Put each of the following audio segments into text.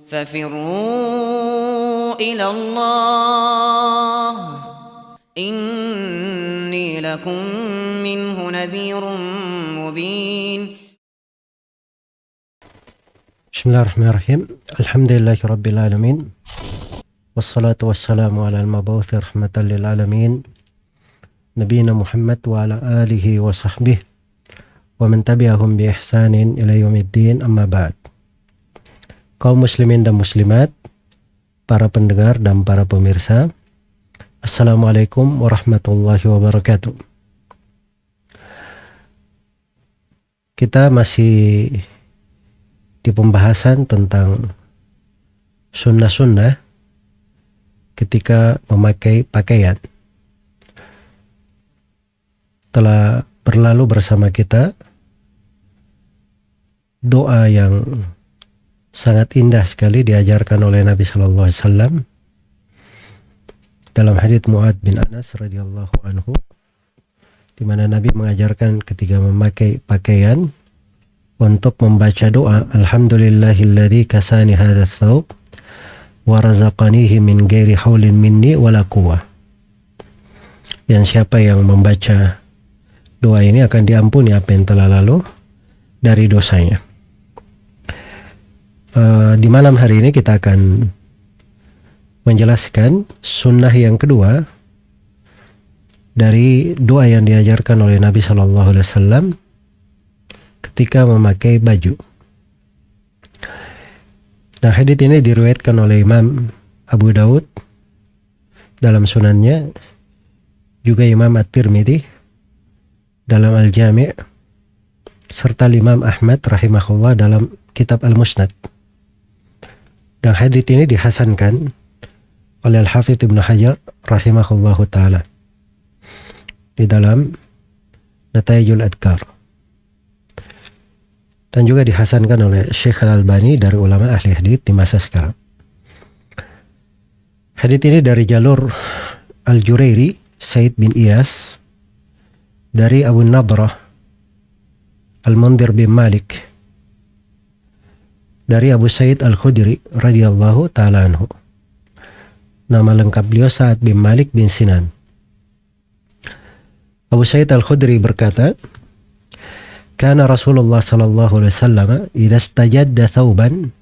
ففروا إلى الله إني لكم منه نذير مبين. Bismillahirrahmanirrahim. Alhamdulillahirabbil alamin. Wassalatu wassalamu ala al-mabuthi rahmatan lil alamin. Nabiyina Muhammad wa ala alihi wa sahbihi wa man tabi'ahum bi ihsanin ila yaumiddin, amma ba'd. Kaum muslimin dan muslimat, para pendengar dan para pemirsa, Assalamualaikum warahmatullahi wabarakatuh. Kita masih di pembahasan tentang sunnah-sunnah ketika memakai pakaian. Telah berlalu bersama kita doa yang sangat indah sekali diajarkan oleh Nabi Sallallahu Alaihi Wasallam dalam hadits Mu'adz bin Anas radhiyallahu anhu, di mana Nabi mengajarkan ketika memakai pakaian untuk membaca doa, Alhamdulillahilladzi kasani hadha thawb wa razaqanihi min ghairi haulin minni wala quwwah. Yang siapa yang membaca doa ini akan diampuni apa yang telah lalu dari dosanya. Di malam hari ini kita akan menjelaskan sunnah yang kedua dari doa yang diajarkan oleh Nabi Sallallahu Alaihi Wasallam ketika memakai baju. Nah, hadits ini diriwayatkan oleh Imam Abu Daud dalam sunannya, juga Imam At-Tirmidzi dalam Al-Jami', serta Imam Ahmad rahimahullah dalam kitab Al-Musnad. Dan hadits ini dihasankan oleh Al-Hafidz Ibnu Hajar rahimahullahu ta'ala di dalam Nata'ijul Adhkar, dan juga dihasankan oleh Syekh Al-Albani dari ulama ahli hadits di masa sekarang. Hadits ini dari jalur Al-Jurairi Said bin Iyas dari Abu Nadrah Al-Mundhir bin Malik dari Abu Sa'id Al-Khudri radhiyallahu ta'ala anhu. Nama lengkap beliau Sa'ad bin Malik bin Sinan. Abu Sa'id Al-Khudri berkata, Kana Rasulullah sallallahu alaihi wasallam idza istajadda thawban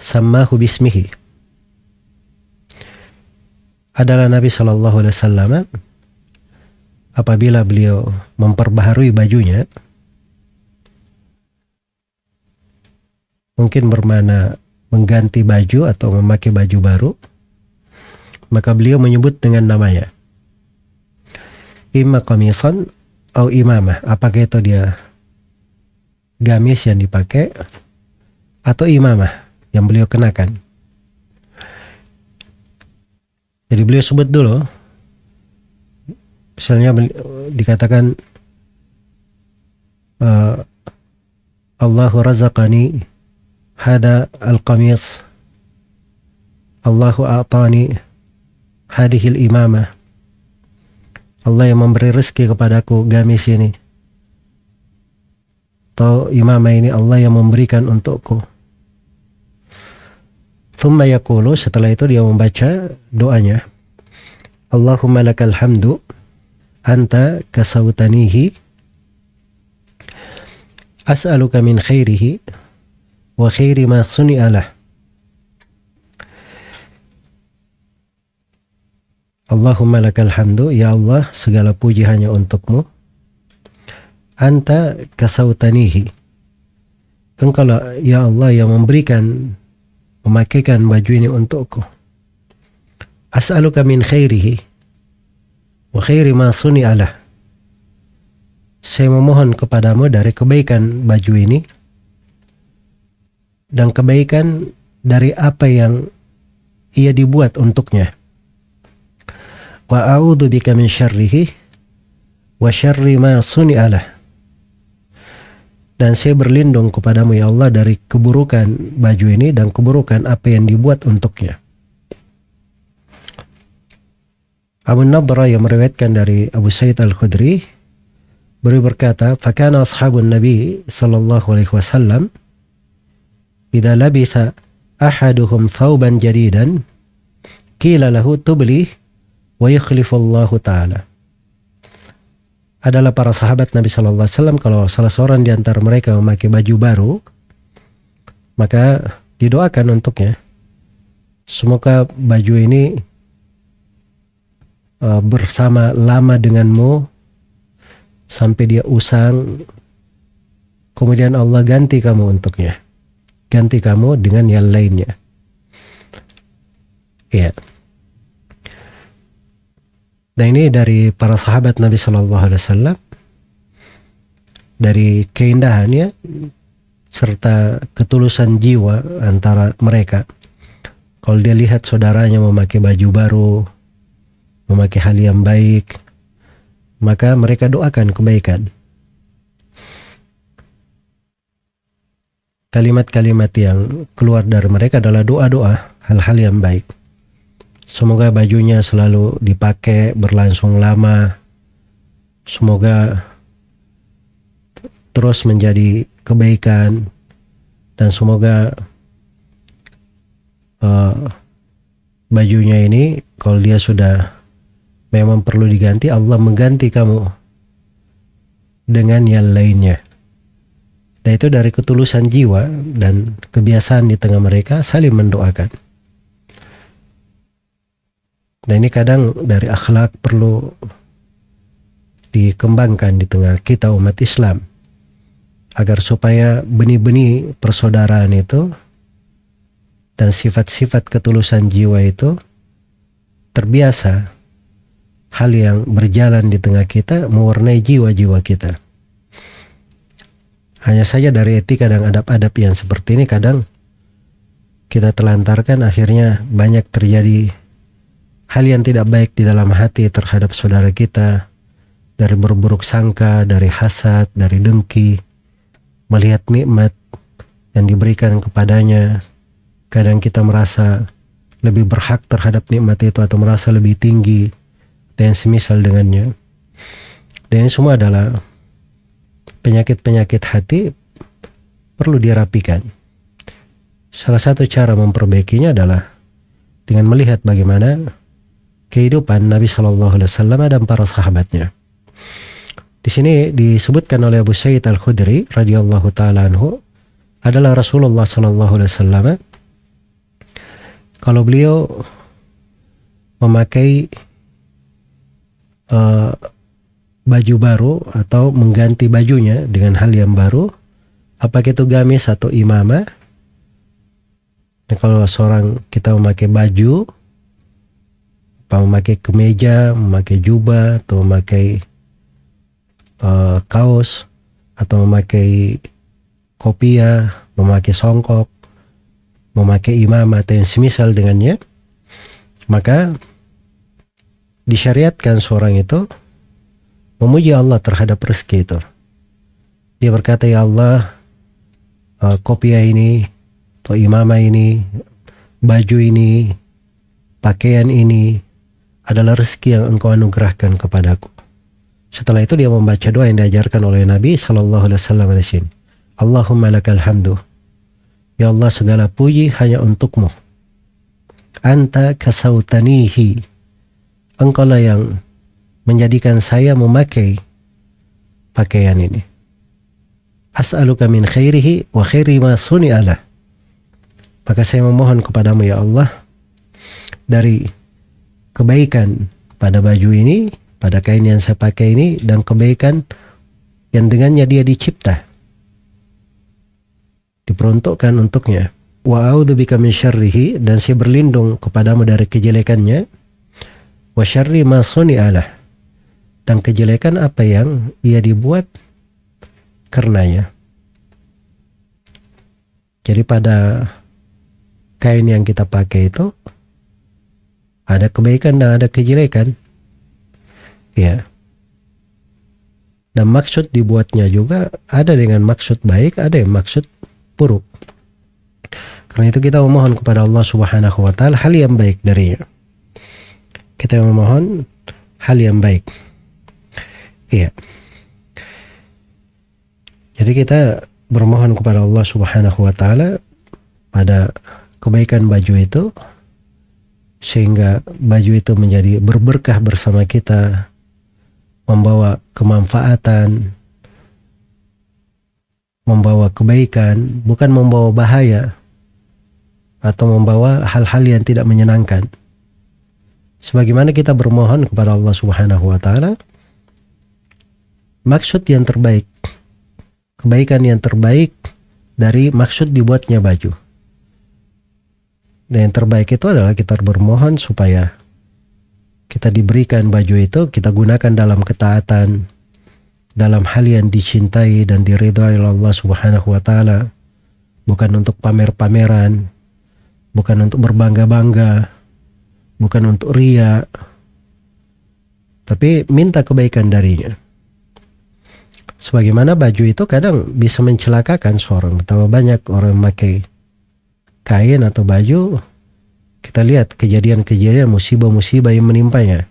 sammahu bismihi. Adalah Nabi sallallahu alaihi wasallam apabila beliau memperbaharui bajunya, mungkin bermakna mengganti baju atau memakai baju baru, maka beliau menyebut dengan namanya. Imma qamisan atau imamah, apakah itu dia gamis yang dipakai atau imamah yang beliau kenakan. Jadi beliau sebut dulu, misalnya dikatakan Allahu razaqani hada al-qamis, Allahu a'tani hadhil imamah, Allah yang memberi rezeki kepadaku gamis ini, atau imamah ini Allah yang memberikan untukku. Thumma yaqulu, setelah itu dia membaca doanya, Allahumma lakal hamdu anta kasawtanihi as'aluka min khairihi wa khairi ma suni'alah. Allahumma lakal hamdu, ya Allah segala puji hanya untukmu. Anta kasautanihi, engkau ya Allah yang memberikan, memakaikan baju ini untukku. As'aluka min khairihi wa khairi ma suni'alah. Saya memohon kepadamu dari kebaikan baju ini dan kebaikan dari apa yang ia dibuat untuknya. Wa a'udzu bika min syarrihi wa syarri ma suni'alah. Dan saya berlindung kepadamu ya Allah dari keburukan baju ini dan keburukan apa yang dibuat untuknya. Abu Nadrah yang meriwayatkan dari Abu Sa'id Al-Khudri, beliau berkata, "Fakana ashabun Nabi sallallahu alaihi wasallam idza labitha ahaduhum thawban jadidan qila lahu tubli wa yukhlifu Allah taala. Adalah para sahabat Nabi sallallahu alaihi wasallam, kalau salah seorang di antara mereka memakai baju baru, maka didoakan untuknya, semoga baju ini bersama lama denganmu sampai dia usang, kemudian Allah ganti kamu untuknya, ganti kamu dengan yang lainnya. Ya. Dan ini dari para sahabat Nabi Shallallahu Alaihi Wasallam, dari keindahannya serta ketulusan jiwa antara mereka. Kalau dia lihat saudaranya memakai baju baru, memakai hal yang baik, maka mereka doakan kebaikan. Kalimat-kalimat yang keluar dari mereka adalah doa-doa, hal-hal yang baik. Semoga bajunya selalu dipakai berlangsung lama. Semoga terus menjadi kebaikan. Dan semoga bajunya ini kalau dia sudah memang perlu diganti, Allah mengganti kamu dengan yang lainnya. Dan itu dari ketulusan jiwa dan kebiasaan di tengah mereka saling mendoakan. Dan ini kadang dari akhlak perlu dikembangkan di tengah kita umat Islam, agar supaya benih-benih persaudaraan itu dan sifat-sifat ketulusan jiwa itu terbiasa, hal yang berjalan di tengah kita mewarnai jiwa-jiwa kita. Hanya saja dari etika dan adab-adab yang seperti ini kadang kita telantarkan, akhirnya banyak terjadi hal yang tidak baik di dalam hati terhadap saudara kita, dari berburuk sangka, dari hasad, dari dengki, melihat nikmat yang diberikan kepadanya. Kadang kita merasa lebih berhak terhadap nikmat itu atau merasa lebih tinggi dan semisal dengannya. Dan ini semua adalah penyakit-penyakit hati, perlu dirapikan. Salah satu cara memperbaikinya adalah dengan melihat bagaimana kehidupan Nabi Shallallahu Alaihi Wasallam dan para sahabatnya. Di sini disebutkan oleh Abu Sa'id Al-Khudri radhiyallahu taala anhu, adalah Rasulullah Shallallahu Alaihi Wasallam kalau beliau memakai baju baru atau mengganti bajunya dengan hal yang baru, apakah itu gamis atau imamah. Dan kalau seorang kita memakai baju, memakai kemeja, memakai jubah, atau memakai kaos, atau memakai kopiah, memakai songkok, memakai imamah atau yang semisal dengannya, maka disyariatkan seorang itu memuji Allah terhadap rezeki itu. Dia berkata, ya Allah, kopiah ini, atau imamah ini, baju ini, pakaian ini adalah rezeki yang Engkau anugerahkan kepadaku. Setelah itu dia membaca doa yang diajarkan oleh Nabi Sallallahu Alaihi Wasallam di sini. Allahumma lakal hamdu. Ya Allah, segala puji hanya untukmu. Anta kasautanihi. Engkau lah yang menjadikan saya memakai pakaian ini. As'aluka min khairihi wa khairi ma suni'alah. Maka saya memohon kepadamu ya Allah dari kebaikan pada baju ini, pada kain yang saya pakai ini, dan kebaikan yang dengannya dia dicipta, diperuntukkan untuknya. Wa a'udzubika min syarrihi, dan saya berlindung kepadamu dari kejelekannya. Wa syarri ma suni'alah, dan kejelekan apa yang ia dibuat karenanya. Jadi pada kain yang kita pakai itu ada kebaikan dan ada kejelekan. Ya. Dan maksud dibuatnya juga ada dengan maksud baik, ada yang maksud buruk. Karena itu kita memohon kepada Allah Subhanahu wa taala hal yang baik darinya. Kita memohon hal yang baik. Iya. Jadi kita bermohon kepada Allah Subhanahu wa taala pada kebaikan baju itu, sehingga baju itu menjadi berberkah bersama kita, membawa kemanfaatan, membawa kebaikan, bukan membawa bahaya atau membawa hal-hal yang tidak menyenangkan. Sebagaimana kita bermohon kepada Allah Subhanahu wa taala, maksud yang terbaik, kebaikan yang terbaik dari maksud dibuatnya baju. Dan yang terbaik itu adalah kita bermohon supaya kita diberikan baju itu, kita gunakan dalam ketaatan, dalam hal yang dicintai dan diridhai oleh Allah Subhanahu wa taala, bukan untuk pamer-pameran, bukan untuk berbangga-bangga, bukan untuk riya, tapi minta kebaikan darinya. Sebagaimana baju itu kadang bisa mencelakakan seorang. Betapa banyak orang memakai kain atau baju, kita lihat kejadian-kejadian, musibah-musibah yang menimpanya.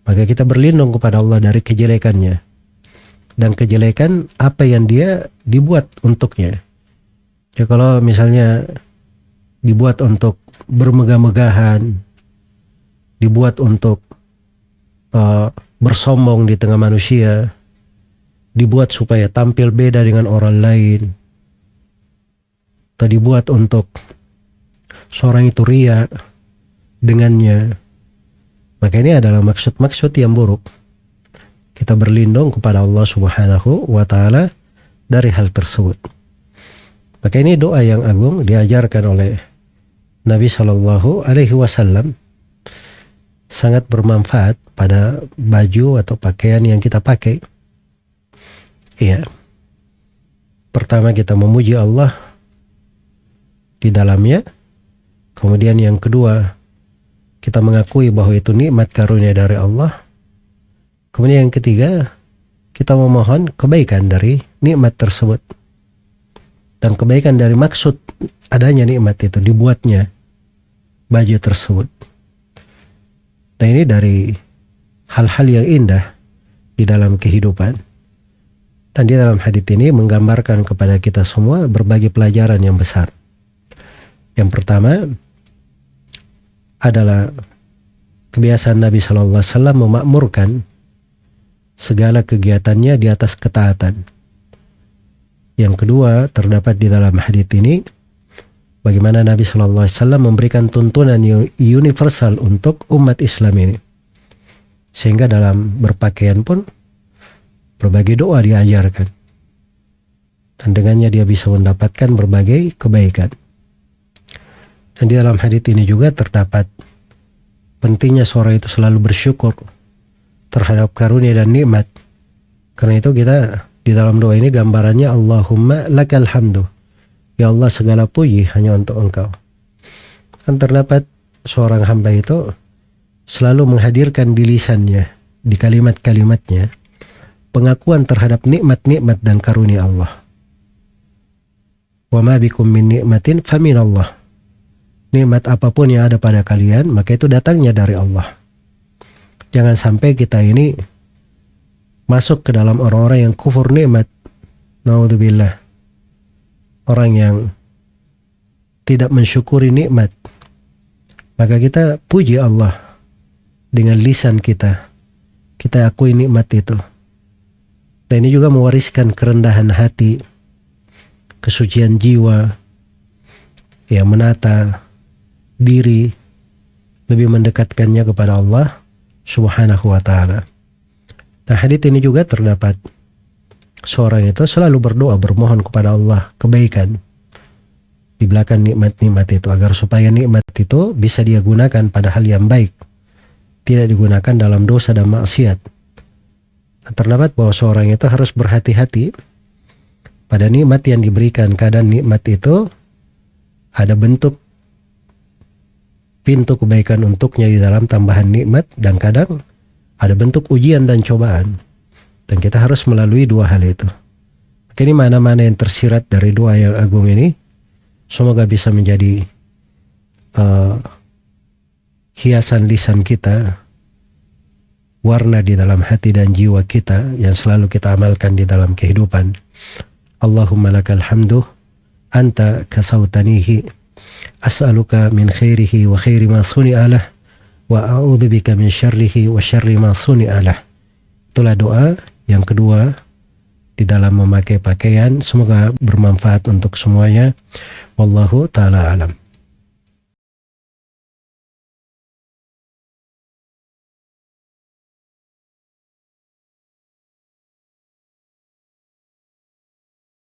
Maka kita berlindung kepada Allah dari kejelekannya dan kejelekan apa yang dia dibuat untuknya. Jadi kalau misalnya dibuat untuk bermegah-megahan, dibuat untuk bersombong di tengah manusia, dibuat supaya tampil beda dengan orang lain, atau dibuat untuk seorang itu riya dengannya, maka ini adalah maksud-maksud yang buruk. Kita berlindung kepada Allah Subhanahu wa taala dari hal tersebut. Maka ini doa yang agung diajarkan oleh Nabi Shallallahu alaihi wasallam, sangat bermanfaat pada baju atau pakaian yang kita pakai. Iya. Pertama kita memuji Allah di dalamnya. Kemudian yang kedua, kita mengakui bahwa itu nikmat karunia dari Allah. Kemudian yang ketiga, kita memohon kebaikan dari nikmat tersebut. Dan kebaikan dari maksud adanya nikmat itu, dibuatnya baju tersebut. Dan ini dari hal-hal yang indah di dalam kehidupan. Dan di dalam hadits ini menggambarkan kepada kita semua berbagai pelajaran yang besar. Yang pertama adalah kebiasaan Nabi SAW memakmurkan segala kegiatannya di atas ketaatan. Yang kedua terdapat di dalam hadits ini bagaimana Nabi SAW memberikan tuntunan universal untuk umat Islam ini. Sehingga dalam berpakaian pun berbagai doa diajarkan. Dan dengannya dia bisa mendapatkan berbagai kebaikan. Dan di dalam hadits ini juga terdapat pentingnya seorang itu selalu bersyukur terhadap karunia dan nikmat. Karena itu kita di dalam doa ini gambarannya Allahumma lakal hamdu. Ya Allah, segala puji hanya untuk Engkau. Dan terdapat seorang hamba itu selalu menghadirkan di lisannya, di kalimat-kalimatnya, pengakuan terhadap nikmat-nikmat dan karunia Allah. Wa ma bikum min nikmatin faminallah. Nikmat apapun yang ada pada kalian, maka itu datangnya dari Allah. Jangan sampai kita ini masuk ke dalam orang-orang yang kufur nikmat. Naudzubillah. Orang yang tidak mensyukuri nikmat. Maka kita puji Allah dengan lisan kita. Kita akui nikmat itu. Dan ini juga mewariskan kerendahan hati, kesucian jiwa, yang menata diri, lebih mendekatkannya kepada Allah Subhanahu wa ta'ala. Nah, hadits ini juga terdapat seorang itu selalu berdoa, bermohon kepada Allah kebaikan di belakang nikmat-nikmat itu, agar supaya nikmat itu bisa dia gunakan pada hal yang baik, tidak digunakan dalam dosa dan maksiat. Nah, terdapat bahwa seorang itu harus berhati-hati pada nikmat yang diberikan. Kadang nikmat itu ada bentuk pintu kebaikan untuknya di dalam tambahan nikmat, dan kadang ada bentuk ujian dan cobaan. Dan kita harus melalui dua hal itu. Maka ini mana-mana yang tersirat dari doa yang agung ini, semoga bisa menjadi hiasan lisan kita, warna di dalam hati dan jiwa kita yang selalu kita amalkan di dalam kehidupan. Allahumma lakal hamdu anta kasautanihi as'aluka min khairihi wa khairi ma suni'a lah wa a'udzubika min syarrihi wa syarri ma suni'a lah. Itulah doa yang kedua di dalam memakai pakaian. Semoga bermanfaat untuk semuanya. Wallahu ta'ala alam.